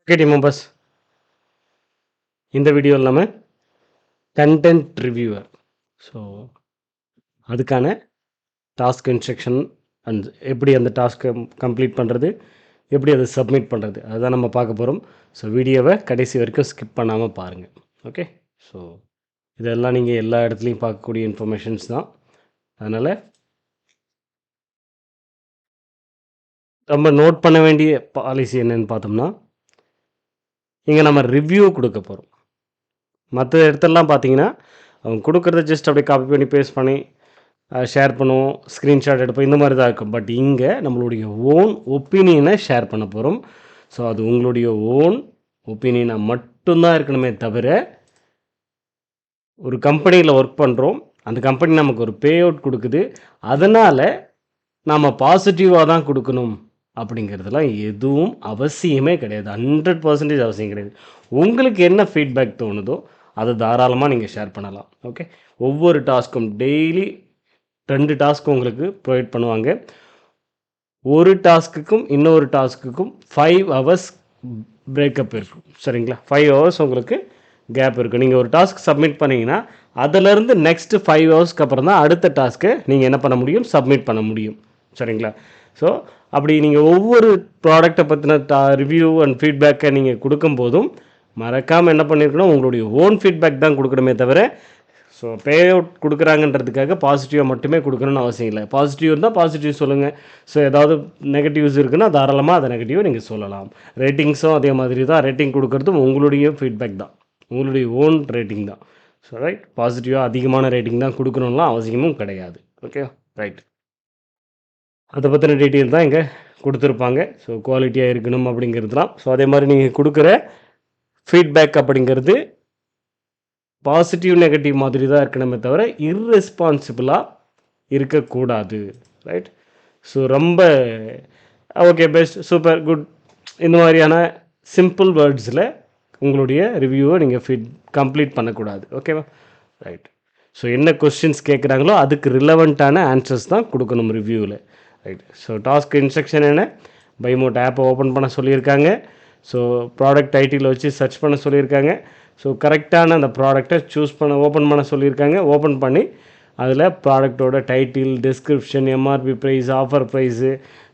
Okay team members, இந்த வீடியோவில் நம்ம கண்டென்ட் ரிவ்யூவர் ஸோ அதுக்கான டாஸ்க் இன்ஸ்ட்ரக்ஷன் அண்ட் எப்படி அந்த டாஸ்க்கை கம்ப்ளீட் பண்ணுறது, எப்படி அதை சப்மிட் பண்ணுறது, அதுதான் நம்ம பார்க்க போகிறோம். ஸோ வீடியோவை கடைசி வரைக்கும் ஸ்கிப் பண்ணாமல் பாருங்கள். ஓகே, ஸோ இதெல்லாம் நீங்கள் எல்லா இடத்துலையும் பார்க்கக்கூடிய இன்ஃபர்மேஷன்ஸ் தான். அதனால் நம்ம நோட் பண்ண வேண்டிய பாலிசி என்னென்னு பார்த்தோம்னா, இங்கே நம்ம ரிவ்யூ கொடுக்க போகிறோம். மற்ற இடத்துலலாம் பார்த்தீங்கன்னா அவங்க கொடுக்குறத ஜஸ்ட் அப்படியே காப்பி பண்ணி பேஸ்ட் பண்ணி ஷேர் பண்ணுவோம், ஸ்க்ரீன்ஷாட் எடுப்போம், இந்த மாதிரி தான் இருக்கும். பட் இங்கே நம்மளுடைய ஓன் ஒப்பீனியனை ஷேர் பண்ண போகிறோம். ஸோ அது உங்களுடைய ஓன் ஒப்பீனியனாக மட்டும்தான் இருக்கணுமே தவிர, ஒரு கம்பெனியில் ஒர்க் பண்ணுறோம், அந்த கம்பெனி நமக்கு ஒரு பே அவுட் கொடுக்குது, அதனால் நாம் பாசிட்டிவாக தான் கொடுக்கணும் அப்படிங்கிறதுலாம் எதுவும் அவசியமே கிடையாது. 100% அவசியம் கிடையாது. உங்களுக்கு என்ன ஃபீட்பேக் தோணுதோ அதை தாராளமாக நீங்கள் ஷேர் பண்ணலாம். ஓகே, ஒவ்வொரு டாஸ்க்கும் டெய்லி 2 டாஸ்க்கு உங்களுக்கு ப்ரொவைட் பண்ணுவாங்க. ஒரு டாஸ்க்குக்கும் இன்னொரு டாஸ்க்குக்கும் 5 ஹவர்ஸ் பிரேக்கப் இருக்கும். சரிங்களா, 5 ஹவர்ஸ் உங்களுக்கு கேப் இருக்கும். நீங்கள் ஒரு டாஸ்க் சப்மிட் பண்ணிங்கன்னா அதிலேருந்து நெக்ஸ்ட்டு 5 ஹவர்ஸ்க்கு அப்புறம் தான் அடுத்த டாஸ்க்கை நீங்கள் என்ன பண்ண முடியும், சப்மிட் பண்ண முடியும். சரிங்களா, ஸோ அப்படி நீங்கள் ஒவ்வொரு ப்ராடக்டை பற்றின ரிவ்யூ அண்ட் ஃபீட்பேக்கை நீங்கள் கொடுக்கும்போதும் மறக்காமல் என்ன பண்ணியிருக்கணும், உங்களுடைய ஓன் ஃபீட்பேக் தான் கொடுக்கணுமே தவிர, ஸோ பே அவுட் கொடுக்குறாங்கன்றதுக்காக பாசிட்டிவாக மட்டுமே கொடுக்கணும்னு அவசியம் இல்லை. பாசிட்டிவ் இருந்தால் பாசிட்டிவ் சொல்லுங்கள். ஸோ ஏதாவது நெகட்டிவ்ஸ் இருக்குன்னா தாராளமாக அதை நெகட்டிவாக நீங்கள் சொல்லலாம். ரேட்டிங்ஸும் அதே மாதிரி தான். ரேட்டிங் கொடுக்குறதும் உங்களுடைய ஃபீட்பேக் தான், உங்களுடைய ஓன் ரேட்டிங் தான். ஸோ ரைட், பாசிட்டிவாக அதிகமான ரேட்டிங் தான் கொடுக்கணும்லாம் அவசியமும் கிடையாது. ஓகே ரைட், அதை பற்றின டீட்டெயில் தான் இங்கே கொடுத்துருப்பாங்க. ஸோ குவாலிட்டியாக இருக்கணும் அப்படிங்கிறதுலாம். ஸோ அதே மாதிரி நீங்கள் கொடுக்குற ஃபீட்பேக் அப்படிங்கிறது பாசிட்டிவ் நெகட்டிவ் மாதிரி தான் இருக்கணுமே தவிர இர்ரெஸ்பான்சிபிளாக இருக்கக்கூடாது. ரைட், ஸோ ரொம்ப ஓகே, பெஸ்ட், சூப்பர், குட், இந்த மாதிரியான சிம்பிள் வேர்ட்ஸில் உங்களுடைய ரிவ்யூவை நீங்கள் கம்ப்ளீட் பண்ணக்கூடாது. ஓகேவா, ரைட். ஸோ என்ன கொஸ்டின்ஸ் கேட்குறாங்களோ அதுக்கு ரிலவெண்ட்டான ஆன்சர்ஸ் தான் கொடுக்கணும் ரிவ்யூவில். ரைட், ஸோ டாஸ்க் இன்ஸ்ட்ரக்ஷன் என்ன, பைமோட் ஆப்பை ஓப்பன் பண்ண சொல்லியிருக்காங்க. ஸோ ப்ராடக்ட் டைட்டில் வச்சு சர்ச் பண்ண சொல்லியிருக்காங்க. ஸோ கரெக்டான அந்த ப்ராடக்டை சூஸ் பண்ண ஓப்பன் பண்ண சொல்லியிருக்காங்க. ஓப்பன் பண்ணி அதில் ப்ராடக்டோட title, description, MRP price, offer price,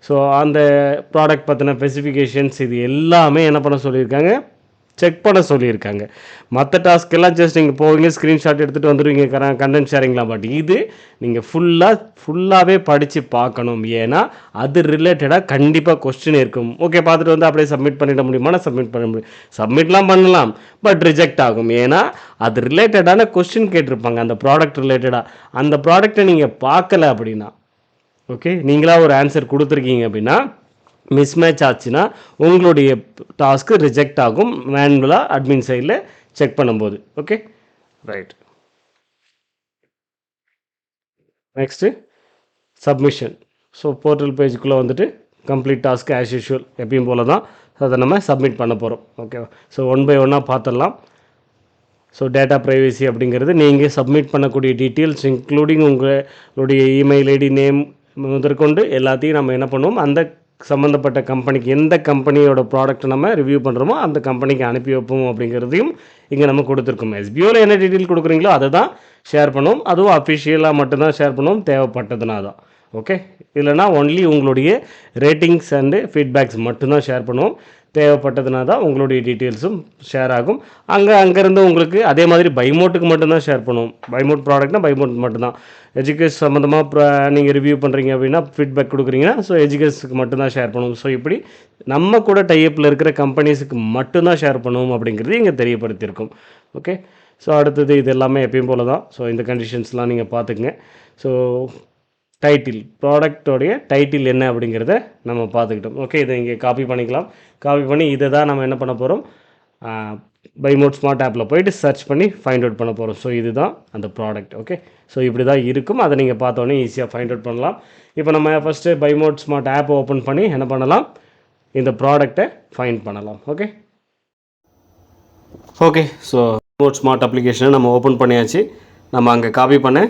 so அந்த ப்ராடக்ட் பற்றின ஸ்பெசிஃபிகேஷன்ஸ் இது எல்லாமே என்ன பண்ண சொல்லியிருக்காங்க, செக் பண்ண சொல்லியிருக்காங்க. மற்ற டாஸ்க்கெல்லாம் ஜஸ்ட் நீங்கள் போவீங்க, ஸ்க்ரீன்ஷாட் எடுத்துகிட்டு வந்துடுவீங்க, கண்டென்ட் ஷேரிங்லாம். பட் இது நீங்கள் ஃபுல்லாகவே படித்து பார்க்கணும். ஏன்னா அது ரிலேட்டடாக கண்டிப்பாக கொஸ்டின் இருக்கும். ஓகே, பார்த்துட்டு வந்து அப்படியே சப்மிட் பண்ணிட முடியுமா, சப்மிட் பண்ண முடியும், சப்மிட்லாம் பண்ணலாம், பட் ரிஜெக்ட் ஆகும். ஏன்னா அது ரிலேட்டடான கொஸ்டின் கேட்டிருப்பாங்க, அந்த ப்ராடக்ட் ரிலேட்டடாக. அந்த ப்ராடக்டை நீங்கள் பார்க்கல அப்படின்னா, ஓகே, நீங்களாக ஒரு ஆன்சர் கொடுத்துருக்கீங்க அப்படின்னா மிஸ்மேட்ச் ஆச்சுன்னா உங்களுடைய டாஸ்க்கு ரிஜெக்ட் ஆகும், மேனுவலாக அட்மின் சைடில் செக் பண்ணும்போது. Okay right, next submission. So portal பேஜுக்குள்ளே வந்துட்டு கம்ப்ளீட் டாஸ்க் ஆஸ் யூஷுவல் எப்பயும் போல தான் அதை நம்ம சப்மிட் பண்ண போகிறோம். ஓகேவா, ஸோ 1 by 1 பார்த்துடலாம். ஸோ டேட்டா ப்ரைவசி அப்படிங்கிறது நீங்கள் சப்மிட் பண்ணக்கூடிய டீட்டெயில்ஸ் இன்க்ளூடிங் உங்களுடைய இமெயில் ஐடி, நேம் முதற்கொண்டு எல்லாத்தையும் நம்ம என்ன பண்ணுவோம், அந்த சம்மந்தப்பட்ட கம்பெனிக்கு, எந்த கம்பெனியோட ப்ராடக்ட் நம்ம ரிவ்யூ பண்ணுறோமோ அந்த கம்பெனிக்கு அனுப்பி வைப்போம் அப்படிங்கிறதையும் இங்கே நம்ம கொடுத்துருக்கோம். எஸ்பிஓவில் என்ன டீட்டெயில் கொடுக்குறீங்களோ அதை தான் ஷேர் பண்ணுவோம். அதுவும் அஃபிஷியலாக மட்டும்தான் ஷேர் பண்ணுவோம், தேவைப்பட்டதுனா தான். ஓகே, இல்லைனா ஒன்லி உங்களுடைய ரேட்டிங்ஸ் அண்டு ஃபீட்பேக்ஸ் மட்டும்தான் ஷேர் பண்ணுவோம். தேவைப்பட்டதுனா தான் உங்களுடைய டீட்டெயில்ஸும் ஷேர் ஆகும். அங்கேருந்து உங்களுக்கு அதே மாதிரி பைமோட்டுக்கு மட்டும்தான் ஷேர் பண்ணுவோம். பைமோட் ப்ராடக்ட்னால் பைமோட் மட்டும்தான். எஜுகேஷன் சம்மந்தமாக நீங்கள் ரிவ்யூ பண்ணுறீங்க அப்படின்னா, ஃபீட்பேக் கொடுக்குறீங்கன்னா, ஸோ எஜுகேஷனுக்கு மட்டும்தான் ஷேர் பண்ணுவோம். ஸோ இப்படி நம்ம கூட டைப்பில் இருக்கிற கம்பெனிஸுக்கு மட்டும்தான் ஷேர் பண்ணுவோம் அப்படிங்கிறது இங்கே தெரியப்படுத்தியிருக்கோம். ஓகே, ஸோ அடுத்தது இது எல்லாமே எப்பயும் போல தான். ஸோ இந்த கண்டிஷன்ஸ்லாம் நீங்கள் பார்த்துக்குங்க. ஸோ டைட்டில், ப்ராடக்டோடைய டைட்டில் என்ன அப்படிங்கிறத நம்ம பார்த்துக்கிட்டோம். ஓகே, இதை இங்கே காப்பி பண்ணிக்கலாம். காப்பி பண்ணி இதை தான் நம்ம என்ன பண்ண போகிறோம், பைமோட் ஸ்மார்ட் ஆப்பில் போய்ட்டு சர்ச் பண்ணி ஃபைண்ட் அவுட் பண்ண போகிறோம். ஸோ இதுதான் அந்த ப்ராடக்ட். ஓகே, ஸோ இப்படி தான் இருக்கும். அதை நீங்கள் பார்த்தோன்னே ஈஸியாக ஃபைண்ட் அவுட் பண்ணலாம். இப்போ நம்ம ஃபஸ்ட்டு பைமோட் ஸ்மார்ட் ஆப்பை ஓப்பன் பண்ணி என்ன பண்ணலாம், இந்த ப்ராடக்டை ஃபைண்ட் பண்ணலாம். ஓகே ஓகே ஸோ பைமோட் ஸ்மார்ட் அப்ளிகேஷனை நம்ம ஓப்பன் பண்ணியாச்சு. நம்ம அங்கே காப்பி பண்ண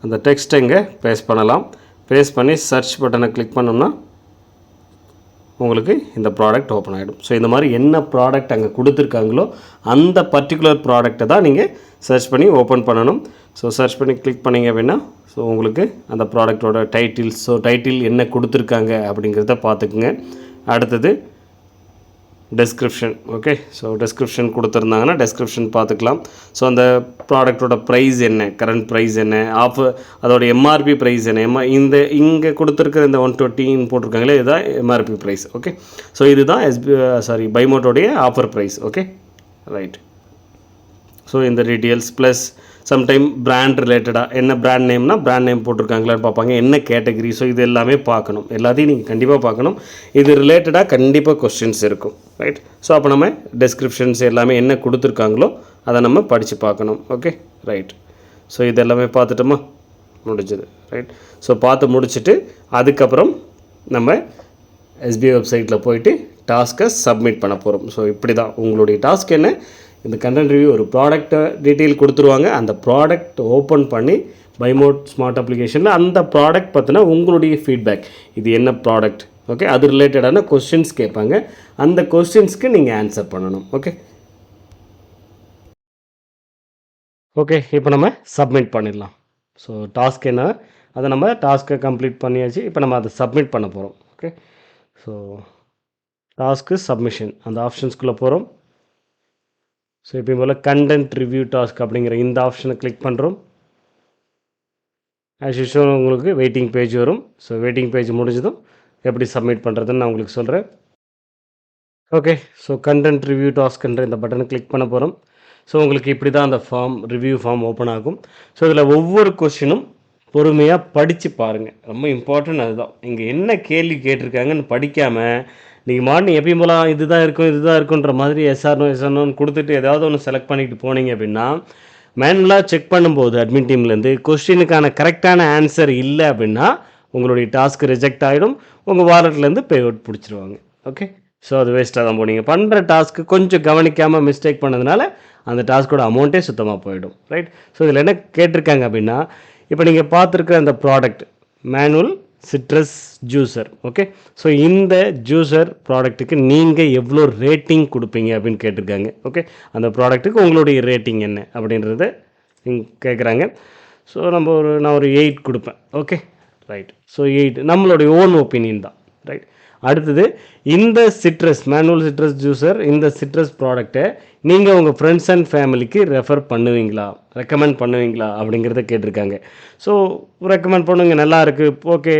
அந்த டெக்ஸ்ட்டை இங்கே பேஸ்ட் பண்ணலாம். பேஸ்ட் பண்ணி சர்ச் பட்டனை கிளிக் பண்ணோம்னா உங்களுக்கு இந்த ப்ராடக்ட் ஓப்பன் ஆகிடும். ஸோ இந்த மாதிரி என்ன ப்ராடக்ட் அங்கே கொடுத்துருக்காங்களோ அந்த பர்டிகுலர் ப்ராடக்ட்டை தான் நீங்கள் சர்ச் பண்ணி ஓப்பன் பண்ணணும். ஸோ சர்ச் பண்ணி கிளிக் பண்ணிங்க அப்படின்னா ஸோ உங்களுக்கு அந்த ப்ராடக்டோட டைட்டில்ஸ், ஸோ டைட்டில் என்ன கொடுத்துருக்காங்க அப்படிங்கிறத பார்த்துக்குங்க. அடுத்தது டெஸ்கிரிப்ஷன். ஓகே, ஸோ டெஸ்கிரிப்ஷன் கொடுத்துருந்தாங்கன்னா டெஸ்கிரிப்ஷன் பார்த்துக்கலாம். ஸோ அந்த ப்ராடக்டோட ப்ரைஸ் என்ன, கரண்ட் ப்ரைஸ் என்ன, ஆஃபர் அதோட எம்ஆர்பி ப்ரைஸ் என்ன, இங்கே கொடுத்துருக்கிற இந்த 120 போட்டிருக்காங்களே இதுதான் எம்ஆர்பி ப்ரைஸ். ஓகே, ஸோ இதுதான் பைமோட்டோடைய offer price. Okay, right. So இந்த டீட்டெயில்ஸ் ப்ளஸ் சம்டைம் பிராண்ட் ரிலேட்டடாக என்ன பிராண்ட் நேம்னா பிராண்ட் நேம் போட்டிருக்காங்களான்னு பார்ப்பாங்க, என்ன கேட்டகரி. ஸோ இது எல்லாமே பார்க்கணும், எல்லாத்தையும் நீங்கள் கண்டிப்பாக பார்க்கணும். இது ரிலேட்டடாக கண்டிப்பாக கொஸ்டின்ஸ் இருக்கும், ரைட். ஸோ அப்போ நம்ம டெஸ்கிரிப்ஷன்ஸ் எல்லாமே என்ன கொடுத்துருக்காங்களோ அதை நம்ம படித்து பார்க்கணும். Okay, right. ஸோ இது எல்லாமே பார்த்துட்டோமா, முடிஞ்சது, ரைட். ஸோ பார்த்து முடிச்சுட்டு அதுக்கப்புறம் நம்ம எஸ்பிஐ வெப்சைட்டில் போயிட்டு டாஸ்க்கை சப்மிட் பண்ண போகிறோம். ஸோ இப்படி தான் உங்களுடைய டாஸ்க் என்ன, இந்த கண்டென்ட் ரிவ்யூ ஒரு ப்ராடக்ட்டை டீட்டெயில் கொடுத்துருவாங்க. அந்த ப்ராடக்ட் ஓப்பன் பண்ணி பைமோட் ஸ்மார்ட் அப்ளிகேஷனில் அந்த ப்ராடக்ட் பார்த்தினா உங்களுடைய ஃபீட்பேக், இது என்ன ப்ராடக்ட், ஓகே, அது ரிலேட்டடான கொஸ்டின்ஸ் கேட்பாங்க. அந்த கொஸ்டின்ஸ்க்கு நீங்கள் ஆன்சர் பண்ணணும். Okay, okay. இப்போ நம்ம சப்மிட் பண்ணிடலாம். ஸோ டாஸ்க் என்ன, அதை நம்ம டாஸ்க்கை கம்ப்ளீட் பண்ணியாச்சு. இப்போ நம்ம அதை சப்மிட் பண்ண போகிறோம். ஓகே, ஸோ டாஸ்க்கு சப்மிஷன் அந்த ஆப்ஷன்ஸ்குள்ளே போகிறோம். ஸோ இப்போ போல் கண்டென்ட் ரிவ்யூ டாஸ்க் அப்படிங்கிற இந்த ஆப்ஷனை கிளிக் பண்ணுறோம். ஆஸ் யூஷுவல் உங்களுக்கு வெயிட்டிங் பேஜ் வரும். ஸோ வெயிட்டிங் பேஜ் முடிஞ்சதும் எப்படி சப்மிட் பண்ணுறதுன்னு நான் உங்களுக்கு சொல்கிறேன். ஓகே, ஸோ கண்டென்ட் ரிவ்யூ டாஸ்க்ன்ற இந்த பட்டனை கிளிக் பண்ண போகிறோம். ஸோ உங்களுக்கு இப்படி தான் அந்த ரிவ்யூ ஃபார்ம் ஓப்பன் ஆகும். ஸோ இதில் ஒவ்வொரு கொஸ்டினும் பொறுமையாக படித்து பாருங்கள், ரொம்ப இம்பார்ட்டன்ட் அதுதான். இங்கே என்ன கேள்வி கேட்டிருக்காங்கன்னு படிக்காமல் நீங்கள் மார்னிங் எப்பயும் போல இதுதான் இருக்குன்ற மாதிரி எஸ்ஆர்னோன்னு கொடுத்துட்டு ஏதாவது ஒன்று செலக்ட் பண்ணிட்டு போனீங்க அப்படின்னா மேனுவலாக செக் பண்ணும்போது அட்மின் டீம்லேருந்து கொஸ்டினுக்கான கரெக்டான ஆன்சர் இல்லை அப்படின்னா உங்களுடைய டாஸ்க் ரிஜெக்ட் ஆகிடும், உங்கள் வாலெட்லேருந்து பே அவுட் பிடிச்சிருவாங்க. ஓகே, ஸோ அது வேஸ்ட்டாக தான் போனீங்க. பண்ணுற டாஸ்க்கு கொஞ்சம் கவனிக்காமல் மிஸ்டேக் பண்ணதுனால அந்த டாஸ்க்கோட அமௌண்ட்டே சுத்தமாக போயிடும், ரைட். ஸோ இதில் என்ன கேட்டிருக்காங்க அப்படின்னா, இப்போ நீங்கள் பார்த்துருக்க அந்த product manual citrus juicer. Okay, so இந்த ஜூஸர் ப்ராடக்ட்டுக்கு நீங்கள் எவ்வளோ ரேட்டிங் கொடுப்பீங்க அப்படின்னு கேட்டிருக்காங்க. ஓகே, அந்த ப்ராடக்ட்டுக்கு உங்களுடைய ரேட்டிங் என்ன அப்படின்றத கேட்குறாங்க. ஸோ நான் ஒரு 8 கொடுப்பேன். Okay, right. ஸோ 8 நம்மளுடைய ஓன் ஒப்பீனியன் தான், ரைட். அடுத்தது இந்த சிட்ரஸ் மேனுவல் சிட்ரஸ் ஜூஸர் இந்த சிட்ரஸ் ப்ராடக்டை நீங்கள் உங்கள் ஃப்ரெண்ட்ஸ் அண்ட் ஃபேமிலிக்கு ரெக்கமெண்ட் பண்ணுவீங்களா அப்படிங்கிறத கேட்டிருக்காங்க. ஸோ ரெக்கமெண்ட் பண்ணுங்க, நல்லா இருக்குது, ஓகே,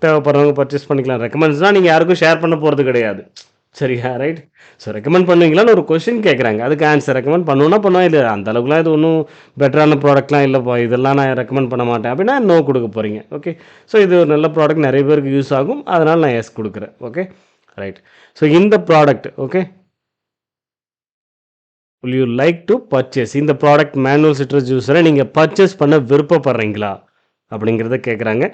தேவைப்படுறவங்க பர்ச்சேஸ் பண்ணிக்கலாம். ரெக்கமெண்ட்ஸ்னால் நீங்கள் யாருக்கும் ஷேர் பண்ண போகிறது கிடையாது, சரியா, ரைட். ஸோ ரெக்கமெண்ட் பண்ணுவீங்களான்னு ஒரு கொஸ்டின் கேட்குறாங்க, அதுக்கு ஆன்சர் ரெக்கமெண்ட் பண்ணுவேன் இல்லை, அந்த அளவுக்குலாம் இது ஒன்றும் பெட்டரான ப்ராடக்ட்லாம் இல்லைப்பா, இதெல்லாம் நான் ரெக்கமெண்ட் பண்ண மாட்டேன் அப்படின்னா நோ கொடுக்க போகிறீங்க. ஓகே, ஸோ இது ஒரு நல்ல ப்ராடக்ட், நிறைய பேருக்கு யூஸ் ஆகும், அதனால் நான் எஸ் கொடுக்குறேன். Okay, right. ஸோ இந்த product, okay, will you like to purchase இந்த ப்ராடக்ட் மேனுவல் சிட்ரஸ் ஜூஸரை நீங்கள் பர்ச்சேஸ் பண்ண விருப்பப்படுறீங்களா அப்படிங்கிறத கேட்குறாங்க.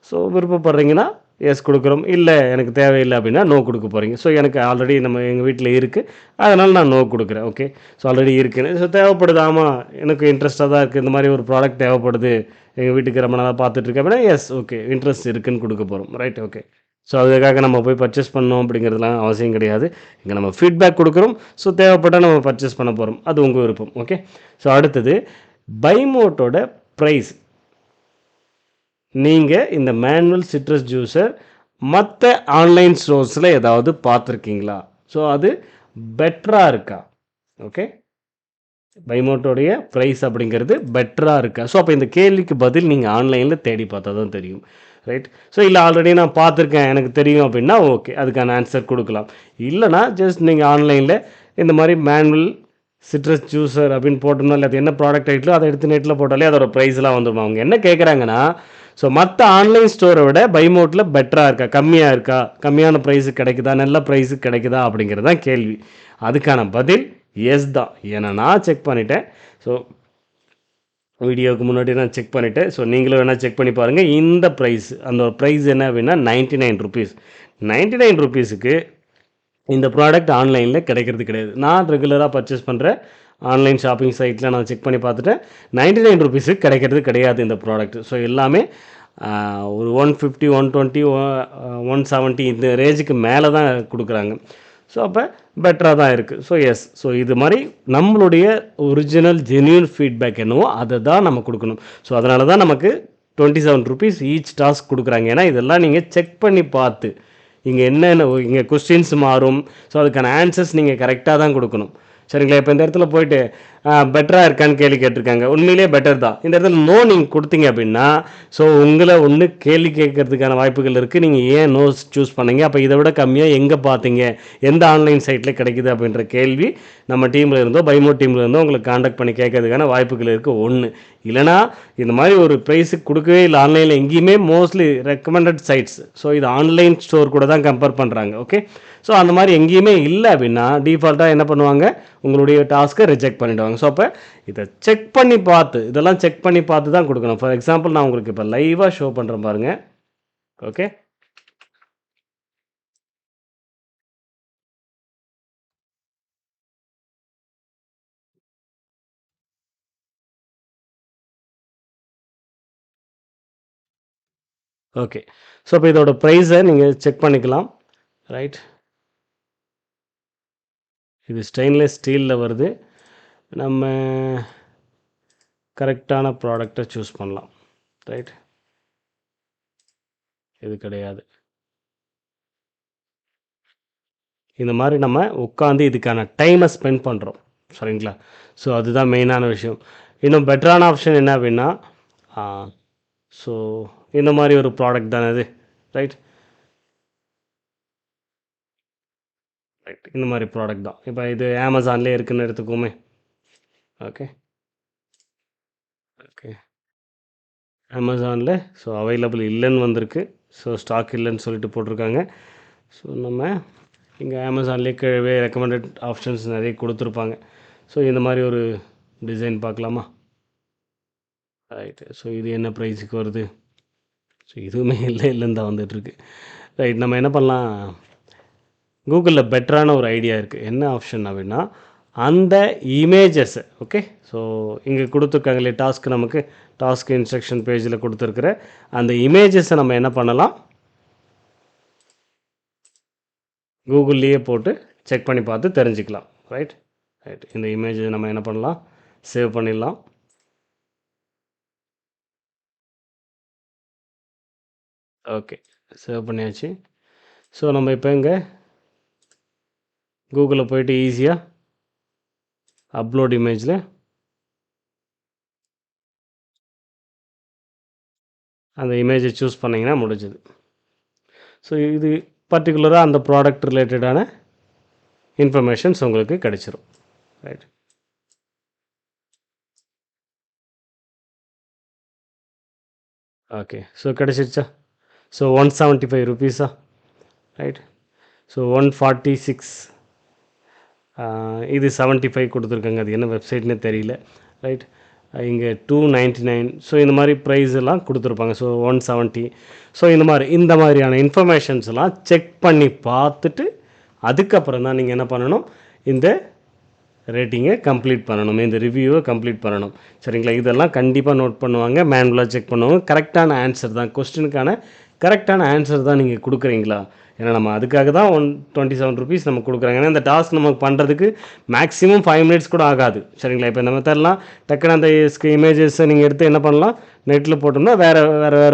ஸோ விருப்பப்படுறீங்கன்னா எஸ் கொடுக்குறோம், இல்லை எனக்கு தேவையில்லை அப்படின்னா நோ கொடுக்க போகிறீங்க. ஸோ எனக்கு ஆல்ரெடி எங்கள் வீட்டில் இருக்குது, அதனால் நான் நோ கொடுக்குறேன். ஓகே, ஸோ ஆல்ரெடி இருக்குன்னு, ஸோ தேவைப்படுது, ஆமாம் எனக்கு இன்ட்ரெஸ்ட்டாக தான் இருக்குது, இந்த மாதிரி ஒரு ப்ராடக்ட் தேவைப்படுது, எங்கள் வீட்டுக்கு ரொம்ப நாளாக பார்த்துட்ருக்கேன் அப்படின்னா எஸ், ஓகே, இன்ட்ரெஸ்ட் இருக்குதுன்னு கொடுக்க போகிறோம், ரைட். ஓகே, ஸோ அதுக்காக நம்ம போய் பர்ச்சேஸ் பண்ணோம் அப்படிங்கிறதுலாம் அவசியம் கிடையாது. இங்கே நம்ம ஃபீட்பேக் கொடுக்குறோம், ஸோ தேவைப்பட்டால் நம்ம பர்ச்சேஸ் பண்ண போகிறோம், அது உங்கள் விருப்பம். ஓகே, ஸோ அடுத்தது பைமோட்டோட ப்ரைஸ். நீங்கள் இந்த மேனுவல் சிட்ரஸ் ஜூஸர் மற்ற ஆன்லைன் ஸ்டோர்ஸில் ஏதாவது பார்த்துருக்கீங்களா? ஸோ அது பெட்டராக இருக்கா? ஓகே, பைமோட்டோடைய ப்ரைஸ் அப்படிங்கிறது பெட்டராக இருக்கா? ஸோ அப்போ இந்த கேள்விக்கு பதில் நீங்கள் ஆன்லைனில் தேடி பார்த்தா தான் தெரியும், ரைட். ஸோ இல்லை ஆல்ரெடி நான் பார்த்துருக்கேன் எனக்கு தெரியும் அப்படின்னா ஓகே, அதுக்கான ஆன்சர் கொடுக்கலாம். இல்லைனா ஜஸ்ட் நீங்கள் ஆன்லைனில் இந்த மாதிரி மேனுவல் சிட்ரஸ் ஜூஸர் அப்படின்னு போட்டோம்னா, இல்லை அது என்ன ப்ராடக்ட் டைட்டிலோ அதை எடுத்து நெட்டில் போட்டாலே அதோட ப்ரைஸ்லாம் வந்துடும். அவங்க என்ன கேட்குறாங்கன்னா, ஸோ மற்ற ஆன்லைன் ஸ்டோரை விட பைமோட்டில் பெட்டராக இருக்கா, கம்மியாக இருக்கா, கம்மியான ப்ரைஸுக்கு கிடைக்குதா, நல்ல ப்ரைஸுக்கு கிடைக்குதா அப்படிங்கிறது தான் கேள்வி. அதுக்கான பதில் எஸ் தான். ஏன்னா நான் செக் பண்ணிட்டேன். ஸோ வீடியோவுக்கு முன்னாடி நான் செக் பண்ணிவிட்டேன். ஸோ நீங்களும் வேணால் செக் பண்ணி பாருங்கள். இந்த ப்ரைஸ், அந்த ப்ரைஸ் என்ன அப்படின்னா 99 ருபீஸ். 99 ருபீஸுக்கு இந்த ப்ராடக்ட் ஆன்லைனில் கிடைக்கிறது கிடையாது. நான் ரெகுலராக பர்ச்சேஸ் பண்ணுற ஆன்லைன் ஷாப்பிங் சைட்டில் நான் செக் பண்ணி பார்த்துட்டேன், 99 ருபீஸுக்கு கிடைக்கிறது கிடையாது இந்த ப்ராடக்ட். ஸோ எல்லாமே ஒரு 150 120 170 இந்த ரேஞ்சுக்கு மேலே தான் கொடுக்குறாங்க. ஸோ அப்போ பெட்டராக தான் இருக்குது. ஸோ எஸ், ஸோ இது மாதிரி நம்மளுடைய ஒரிஜினல் ஜென்யூன் ஃபீட்பேக் என்னவோ அதை தான் நம்ம கொடுக்கணும். ஸோ அதனால தான் நமக்கு 27 ருபீஸ் ஈச் டாஸ்க் கொடுக்குறாங்க. ஏன்னா இதெல்லாம் நீங்கள் செக் பண்ணி பார்த்து இங்கே என்னென்ன இங்கே கொஸ்டின்ஸ் மாறும். ஸோ அதுக்கான ஆன்சர்ஸ் நீங்கள் கரெக்டாக தான் கொடுக்கணும். சரிங்களா? இப்போ இந்த இடத்துல போயிட்டு பெட்டராக இருக்கான்னு கேள்வி கேட்டிருக்காங்க. உண்மையிலேயே பெட்டர் தான். இந்த இடத்துல நோ நீங்கள் கொடுத்தீங்க அப்படின்னா ஸோ உங்களை ஒன்று கேள்வி கேட்கறதுக்கான வாய்ப்புகள் இருக்குது. நீங்கள் ஏன் நோ சூஸ் பண்ணீங்க, அப்போ இதை விட கம்மியாக எங்கே பார்த்தீங்க, எந்த ஆன்லைன் சைட்டில் கிடைக்குது அப்படின்ற கேள்வி நம்ம டீமில் இருந்தோ பைமோ டீமில் இருந்தோ உங்களுக்கு காண்டாக்ட் பண்ணி கேட்கறதுக்கான வாய்ப்புகள் இருக்குது. ஒன்று இல்லைனா இந்த மாதிரி ஒரு ப்ரைஸுக்கு கொடுக்கவே இல்லை ஆன்லைனில் எங்கேயுமே, மோஸ்ட்லி ரெக்கமெண்டட் சைட்ஸ். ஸோ இது ஆன்லைன் ஸ்டோர் கூட தான் கம்பேர் பண்ணுறாங்க. ஓகே, ஸோ அந்த மாதிரி எங்கேயுமே இல்லை அப்படின்னா டிஃபால்ட்டாக என்ன பண்ணுவாங்க, உங்களுடைய டாஸ்க்கை ரிஜெக்ட் பண்ணிவிடுவாங்க. ஸோ அப்போ இதை செக் பண்ணி பார்த்து, இதெல்லாம் செக் பண்ணி பார்த்து தான் கொடுக்கணும். ஃபார் எக்ஸாம்பிள் நான் உங்களுக்கு இப்போ லைவாக ஷோ பண்ணுறேன் பாருங்கள். Okay, okay. ஸோ இப்போ இதோட ப்ரைஸை நீங்கள் செக் பண்ணிக்கலாம். ரைட், இது ஸ்டெயின்லெஸ் ஸ்டீலில் வருது. நம்ம கரெக்டான ப்ராடக்டை சூஸ் பண்ணலாம். ரைட், இது கிடையாது. இந்த மாதிரி நம்ம உட்காந்து இதுக்கான டைமை ஸ்பெண்ட் பண்ணுறோம். சரிங்களா? ஸோ அதுதான் மெயினான விஷயம். இன்னும் பெட்டரான ஆப்ஷன் என்ன அப்படின்னா, ஸோ இந்த மாதிரி ஒரு ப்ராடக்ட் தானே இது. ரைட், ரைட், இந்த மாதிரி ப்ராடக்ட் தான். இப்போ இது அமேசான்லேயே இருக்குன்னு எடுத்துக்கோமே. ஓகே, ஓகே, அமேசானில் ஸோ அவைலபிள் இல்லைன்னு வந்திருக்கு. ஸோ ஸ்டாக் இல்லைன்னு சொல்லிட்டு போட்டிருக்காங்க. ஸோ நம்ம இங்கே அமேசான்லேயே கீழே ரெக்கமெண்டட் ஆப்ஷன்ஸ் நிறைய கொடுத்துருப்பாங்க. ஸோ இந்த மாதிரி ஒரு டிசைன் பார்க்கலாமா? ரைட்டு, ஸோ இது என்ன ப்ரைஸுக்கு வருது? ஸோ இதுவுமே இல்லைன்னு தான் வந்துட்டுருக்கு. ரைட், நம்ம என்ன பண்ணலாம், கூகுளில் பெட்டரான ஒரு ஐடியா இருக்குது. என்ன ஆப்ஷன் அப்படின்னா, அந்த இமேஜஸை, ஓகே, ஸோ இங்கே கொடுத்துருக்காங்க இல்லையா டாஸ்க்கு, நமக்கு டாஸ்க் இன்ஸ்ட்ரக்ஷன் பேஜில் கொடுத்துருக்குற அந்த இமேஜஸை நம்ம என்ன பண்ணலாம், கூகுள்லேயே போட்டு செக் பண்ணி பார்த்து தெரிஞ்சுக்கலாம். ரைட், ரைட், இந்த இமேஜை நம்ம என்ன பண்ணலாம், சேவ் பண்ணிடலாம். ஓகே, சேவ் பண்ணியாச்சு. ஸோ நம்ம இப்போ இங்கே கூகுளில் போய்ட்டு ஈஸியாக அப்லோட் இமேஜில் அந்த இமேஜை சூஸ் பண்ணிங்கன்னா முடிஞ்சுது. ஸோ இது பர்டிகுலராக அந்த ப்ராடக்ட் ரிலேட்டடான இன்ஃபர்மேஷன்ஸ் உங்களுக்கு கிடைச்சிரும். ரைட், ஓகே, ஸோ கிடச்சிருச்சா? ஸோ 175 ருபீஸா? ரைட், ஸோ 146, இது 75 கொடுத்துருக்காங்க. அது என்ன வெப்சைட்னே தெரியல. ரைட், இங்கே 299. ஸோ இந்த மாதிரி ப்ரைஸ் எல்லாம் கொடுத்துருப்பாங்க. ஸோ 170. ஸோ இந்த மாதிரியான இன்ஃபர்மேஷன்ஸ் எல்லாம் செக் பண்ணி பார்த்துட்டு அதுக்கப்புறம் தான் நீங்கள் என்ன பண்ணணும், இந்த ரேட்டிங்கை கம்ப்ளீட் பண்ணணும், இந்த ரிவ்யூவை கம்ப்ளீட் பண்ணணும். சரிங்களா? இதெல்லாம் கண்டிப்பாக நோட் பண்ணுவாங்க, மேனுவலாக செக் பண்ணுவாங்க. கரெக்டான ஆன்சர் தான், கொஸ்டினுக்கான கரெக்டான ஆன்சர் தான் நீங்கள் கொடுக்குறீங்களா. ஏன்னா நம்ம அதுக்காக தான் 127 ருபீஸ் நம்ம கொடுக்குறாங்க. ஏன்னா இந்த டாஸ்க் நமக்கு பண்ணுறதுக்கு மேக்ஸிமம் 5 மினிட்ஸ் கூட ஆகாது. சரிங்களா? இப்போ இந்த மெத்தட்லாம் டக்குன்னு அந்த இமேஜஸை நீங்கள் எடுத்து என்ன பண்ணலாம், நெட்டில் போட்டோம்னா வேறு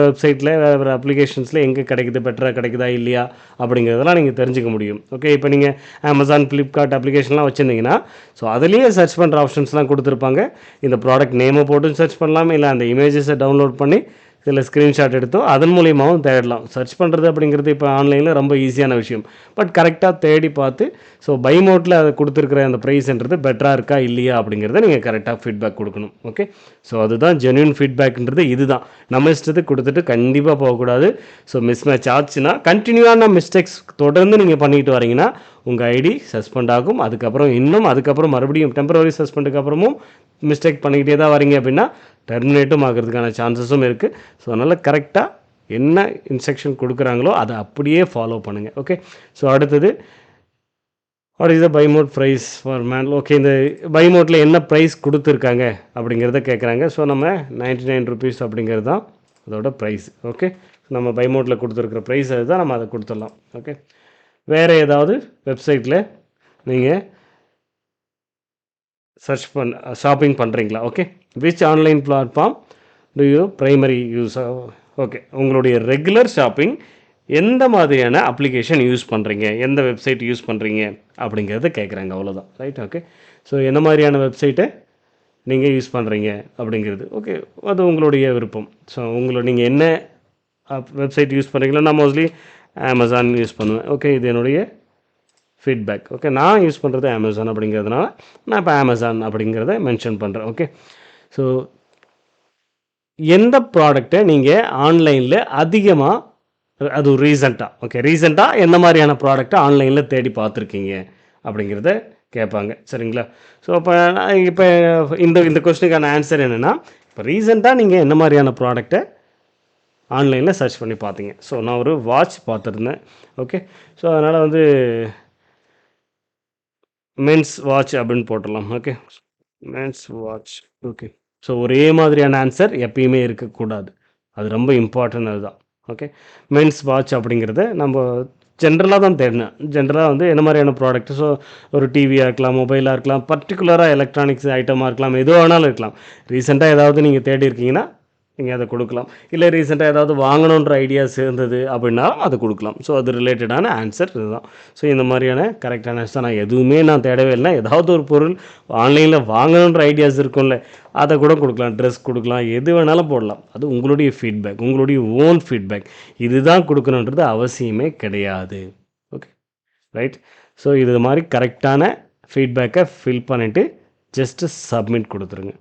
வெப்சைட்டில் வேறு அப்ளிகேஷன்ஸில் எங்கே கிடைக்குது, பெட்டராக கிடைக்குதா இல்லையா அப்படிங்கிறதெல்லாம் நீங்கள் தெரிஞ்சுக்க முடியும். ஓகே, இப்போ நீங்கள் அமேசான், ஃப்ளிப்கார்ட் அப்ளிகேஷன்லாம் வச்சுருந்தீங்கன்னா ஸோ அதுலேயே சர்ச் பண்ணுற ஆப்ஷன்ஸ்லாம் கொடுத்துருப்பாங்க. இந்த ப்ராடக்ட் நேமை போட்டு சர்ச் பண்ணலாம், இல்லை அந்த இமேஜஸை டவுன்லோட் பண்ணி இதில் ஸ்க்ரீன்ஷாட் எடுத்தோம் அதன் மூலியமாகவும் தேடலாம். சர்ச் பண்ணுறது அப்படிங்கிறது இப்போ ஆன்லைனில் ரொம்ப ஈஸியான விஷயம். பட் கரெக்டாக தேடி பார்த்து ஸோ பை மோட்டில் அதை கொடுத்துருக்குற அந்த ப்ரைஸ்ன்றது பெட்டராக இருக்கா இல்லையா அப்படிங்கிறத நீங்கள் கரெக்டாக ஃபீட்பேக் கொடுக்கணும். ஓகே, ஸோ அதுதான் ஜென்யூன் ஃபீட்பேக்ன்றது. இதுதான் நம்ம இஷ்டத்துக்கு கொடுத்துட்டு கண்டிப்பாக போகக்கூடாது. ஸோ மிஸ் மேட்ச் ஆச்சுன்னா கண்டினியூவான மிஸ்டேக்ஸ் தொடர்ந்து நீங்கள் பண்ணிட்டு வரீங்கன்னா உங்கள் ஐடி சஸ்பெண்ட் ஆகும். அதுக்கப்புறம் மறுபடியும் டெம்பரரி சஸ்பெண்டுக்கு அப்புறமும் மிஸ்டேக் பண்ணிக்கிட்டே தான் வரீங்க அப்படின்னா டெர்மினேட்டும் ஆகிறதுக்கான சான்சஸும் இருக்குது. ஸோ அதனால் கரெக்டாக என்ன இன்ஸ்ட்ரக்ஷன் கொடுக்குறாங்களோ அதை அப்படியே ஃபாலோ பண்ணுங்கள். ஓகே, ஸோ அடுத்தது what is the buy mode price for men. Okay, இந்த பை மோட்டில் என்ன ப்ரைஸ் கொடுத்துருக்காங்க அப்படிங்கிறத கேட்குறாங்க. ஸோ நம்ம 99 ருபீஸ் அப்படிங்கிறது தான் அதோட ப்ரைஸ். ஓகே, நம்ம பை மோட்டில் கொடுத்துருக்குற ப்ரைஸ் அதுதான், நம்ம அதை கொடுத்துடலாம். ஓகே, வேறு ஏதாவது வெப்சைட்டில் நீங்கள் சர்ச் ஷாப்பிங் பண்ணுறீங்களா? Okay, which online platform to you primary use? Okay, உங்களுடைய ரெகுலர் ஷாப்பிங் எந்த மாதிரியான அப்ளிகேஷன் யூஸ் பண்ணுறீங்க, எந்த வெப்சைட் யூஸ் பண்ணுறீங்க அப்படிங்கிறத கேட்குறாங்க, அவ்வளோதான். ரைட்? ஓகே, ஸோ என்ன மாதிரியான வெப்சைட்டை நீங்கள் யூஸ் பண்ணுறீங்க அப்படிங்கிறது. ஓகே, அது உங்களுடைய விருப்பம். ஸோ நீங்கள் என்ன வெப்சைட் யூஸ் பண்ணுறீங்களோ, நான் மோஸ்ட்லி அமேசான் யூஸ் பண்ணுவேன். ஓகே, இது என்னுடைய ஃபீட்பேக். ஓகே, நான் யூஸ் பண்ணுறது அமேசான் அப்படிங்கிறதுனால நான் இப்போ அமேசான் அப்படிங்கிறத மென்ஷன் பண்ணுறேன். ஓகே, ஸோ எந்த ப்ராடக்டை நீங்கள் ஆன்லைனில் அதிகமாக, அது ரீசெண்டாக, ஓகே, ரீசெண்டாக எந்த மாதிரியான ப்ராடக்டை ஆன்லைனில் தேடி பார்த்துருக்கீங்க அப்படிங்கிறத கேட்பாங்க. சரிங்களா? ஸோ இப்போ இந்த கொஸ்டினுக்கான ஆன்சர் என்னென்னா, இப்போ ரீசெண்டாக நீங்கள் என்ன மாதிரியான ப்ராடக்டை ஆன்லைனில் சர்ச் பண்ணி பார்த்தீங்க. ஸோ நான் ஒரு வாட்ச் பார்த்துருந்தேன். ஓகே, ஸோ அதனால் வந்து மென்ஸ் வாட்ச் அப்படின்னு போட்டுடலாம். Okay, men's watch. Okay, so ஒரே மாதிரியான ஆன்சர் எப்பயுமே இருக்கக்கூடாது, அது ரொம்ப இம்பார்ட்டன்ட், அதுதான். ஓகே, மென்ஸ் வாட்ச் அப்படிங்கிறத நம்ம ஜென்ரலாக தான் தேடினேன். ஜென்ரலாக வந்து என்ன மாதிரியான ப்ராடக்ட், ஸோ ஒரு டிவியாக இருக்கலாம், மொபைலாக இருக்கலாம், பர்டிகுலராக எலக்ட்ரானிக்ஸ் ஐட்டமாக இருக்கலாம், எது வேணாலும் இருக்கலாம். ரீசெண்டாக ஏதாவது நீங்கள் தேடி இருக்கீங்கன்னா நீங்கள் அதை கொடுக்கலாம். இல்லை ரீசெண்டாக ஏதாவது வாங்கணுன்ற ஐடியாஸ் இருந்தது அப்படின்னாலும் அதை கொடுக்கலாம். ஸோ அது ரிலேட்டடான ஆன்சர் இதுதான். ஸோ இந்த மாதிரியான கரெக்டான ஆன்சர் நான் எதுவுமே நான் தேடவே இல்லை. ஏதாவது ஒரு பொருள் ஆன்லைனில் வாங்கணுன்ற ஐடியாஸ் இருக்கும்ல, அதை கூட கொடுக்கலாம், ட்ரெஸ் கொடுக்கலாம், எது வேணாலும் போடலாம். அது உங்களுடைய ஃபீட்பேக், உங்களுடைய ஓன் ஃபீட்பேக். இதுதான் கொடுக்கணுன்றது அவசியமே கிடையாது. Okay, right? ஸோ இது மாதிரி கரெக்டான ஃபீட்பேக்கை ஃபில் பண்ணிவிட்டு ஜஸ்ட்டு சப்மிட் கொடுத்துருங்க.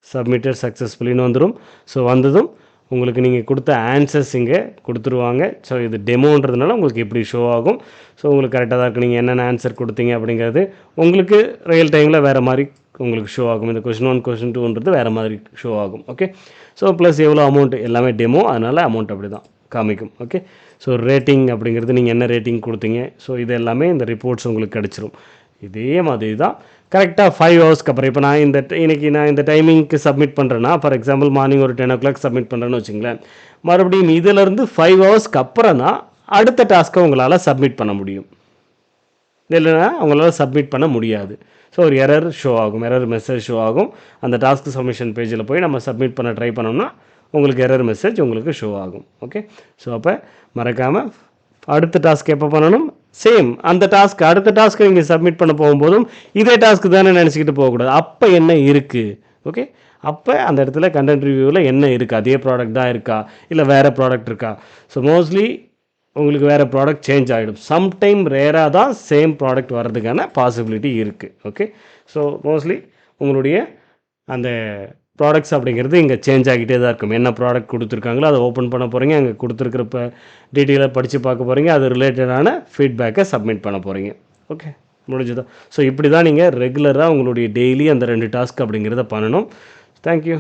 சப்மிட்டட் சக்ஸஸ்ஃபுல்லின்னு வந்துடும். ஸோ வந்ததும் உங்களுக்கு நீங்கள் கொடுத்த ஆன்சர்ஸ் இங்கே கொடுத்துருவாங்க. ஸோ இது டெமோன்றதுனால உங்களுக்கு இப்படி ஷோ ஆகும். ஸோ உங்களுக்கு கரெக்டாக தான் இருக்குது, நீங்கள் என்னென்ன ஆன்சர் கொடுத்தீங்க அப்படிங்கிறது உங்களுக்கு ரியல் டைமில் வேறு மாதிரி உங்களுக்கு ஷோ ஆகும். இந்த கொஷின் 1 கொஷின் 2ன்றது வேறு மாதிரி ஷோ ஆகும். ஓகே, ஸோ ப்ளஸ் எவ்வளோ அமௌண்ட், எல்லாமே டெமோ, அதனால் அமௌண்ட் அப்படி தான் காமிக்கும். ஓகே, ஸோ ரேட்டிங் அப்படிங்கிறது நீங்கள் என்ன ரேட்டிங் கொடுத்தீங்க, ஸோ இது எல்லாமே இந்த ரிப்போர்ட்ஸ் உங்களுக்கு கிடச்சிரும். இதே மாதிரி தான் கரெக்டாக 5 ஹவர்ஸ்க்கு அப்புறம், இப்போ நான் இன்றைக்கி நான் இந்த டைமிங்க்கு சப்மிட் பண்ணுறேன்னா, ஃபார் எக்ஸாம்பிள் மார்னிங் ஒரு 10 o'clock சப்மிட் பண்ணுறேன்னு வச்சுங்களேன், மறுபடியும் இதிலேருந்து 5 ஹவர்ஸ்க்கு அப்புறம் தான் அடுத்த டாஸ்க்கை உங்களால் சப்மிட் பண்ண முடியும். இல்லைன்னா உங்களால் சப்மிட் பண்ண முடியாது. ஸோ ஒரு எரர் ஷோ ஆகும், எரர் மெசேஜ் ஷோ ஆகும். அந்த டாஸ்க் சப்மிஷன் பேஜில் போய் நம்ம சப்மிட் பண்ண ட்ரை பண்ணோம்னா உங்களுக்கு எரர் மெசேஜ் உங்களுக்கு ஷோ ஆகும். ஓகே, ஸோ அப்போ மறக்காமல் அடுத்த டாஸ்க் எப்போ பண்ணணும், சேம் அந்த டாஸ்க், அடுத்த டாஸ்க்கை நீங்கள் சப்மிட் பண்ண போகும்போதும் இதே டாஸ்க்கு தானே நினச்சிக்கிட்டு போகக்கூடாது. அப்போ என்ன இருக்குது, ஓகே, அப்போ அந்த இடத்துல கண்டென்ட் ரிவ்யூவில் என்ன இருக்குது, அதே ப்ராடக்ட் தான் இருக்கா, இல்லை வேறு ப்ராடக்ட் இருக்கா. ஸோ மோஸ்ட்லி உங்களுக்கு வேறு ப்ராடக்ட் சேஞ்ச் ஆகிடும். சம்டைம் ரேராக தான் சேம் ப்ராடக்ட் வர்றதுக்கான பாசிபிலிட்டி இருக்குது. ஓகே, ஸோ மோஸ்ட்லி உங்களுடைய அந்த ப்ராடக்ட்ஸ் அப்படிங்கிறது இங்கே சேஞ்ச் ஆகிட்டே தான் இருக்கும். என்ன ப்ராடக்ட் கொடுத்துருக்காங்களோ அதை ஓப்பன் பண்ண போகிறீங்க, அங்கே கொடுத்துருக்கிறப்ப டீட்டெயிலாக படித்து பார்க்க போகிறீங்க, அது ரிலேட்டடான ஃபீட்பேக்கை சப்மிட் பண்ண போகிறீங்க. ஓகே, முடிஞ்சுதா? ஸோ இப்படி தான் நீங்கள் ரெகுலராக உங்களுடைய டெய்லி அந்த 2 டாஸ்க் அப்படிங்கிறத பண்ணணும். தேங்க்யூ.